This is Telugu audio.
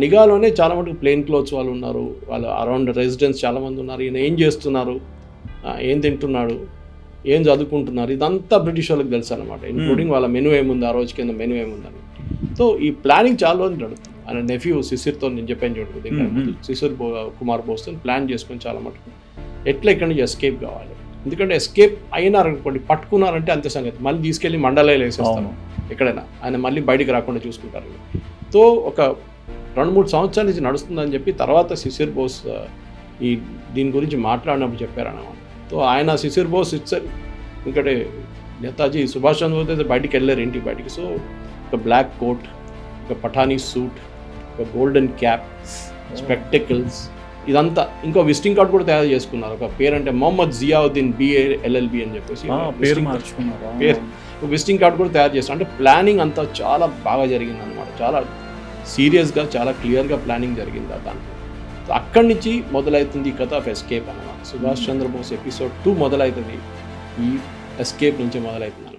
నిఘాలోనే చాలా మటుకు ప్లెయిన్ క్లోత్స్ వాళ్ళు ఉన్నారు, వాళ్ళు అరౌండ్ రెసిడెన్స్ చాలామంది ఉన్నారు, ఈయన ఏం చేస్తున్నారు, ఏం తింటున్నాడు, ఏం చదువుకుంటున్నారు, ఇదంతా బ్రిటిష్ వాళ్ళకి తెలుసు అనమాట. ఇంక్లూడింగ్ వాళ్ళ మెనూ ఏముంది, ఆ రోజు కింద మెనూ ఏముందని. సో ఈ ప్లానింగ్ చాలా రోజులు నడుస్తుంది. ఆయన నెఫ్యూ శిశిర్తో నేను చెప్పాను చూడండి, శిశిర్ కుమార్ బోస్తో ప్లాన్ చేసుకొని చాలా మటుకు ఎట్లా ఇక్కడి నుంచి ఎస్కేప్ కావాలి. ఎందుకంటే ఎస్కేప్ అయినారనుకోండి, పట్టుకున్నారంటే అంతే సంగతి, మళ్ళీ తీసుకెళ్ళి మండలాలు వేసేస్తాను ఎక్కడైనా, ఆయన మళ్ళీ బయటికి రాకుండా చూసుకుంటారు. సో ఒక 2-3 సంవత్సరాల నుంచి నడుస్తుందని చెప్పి తర్వాత శిశిర్ బోస్ దీని గురించి మాట్లాడినప్పుడు చెప్పారన్నమాట. సో ఆయన శిశిర్ బోస్ ఇచ్చారు, ఎందుకంటే నేతాజీ సుభాష్ చంద్రబోస్ అయితే బయటికి వెళ్ళారు ఇంటికి బయటికి. సో ఒక బ్లాక్ కోట్, ఒక పఠానీ సూట్, ఒక గోల్డెన్ క్యాప్, స్పెక్టకిల్స్, ఇదంతా. ఇంకో విజిటింగ్ కార్డ్ కూడా తయారు చేసుకున్నారు. ఒక పేరు అంటే మొహమ్మద్ జియావుద్దీన్ BALLB అని చెప్పేసి పేరు, విజిటింగ్ కార్డ్ కూడా తయారు చేస్తారు. అంటే ప్లానింగ్ అంతా చాలా బాగా జరిగింది అనమాట. చాలా సీరియస్గా, చాలా క్లియర్గా ప్లానింగ్ జరిగింది దాంట్లో. అక్కడి నుంచి మొదలవుతుంది ఈ కథ ఆఫ్ ఎస్కేప్ అనమాట. సుభాష్ చంద్రబోస్ ఎపిసోడ్ 2 మొదలవుతుంది, ఈ ఎస్కేప్ నుంచి మొదలవుతుంది అనమాట.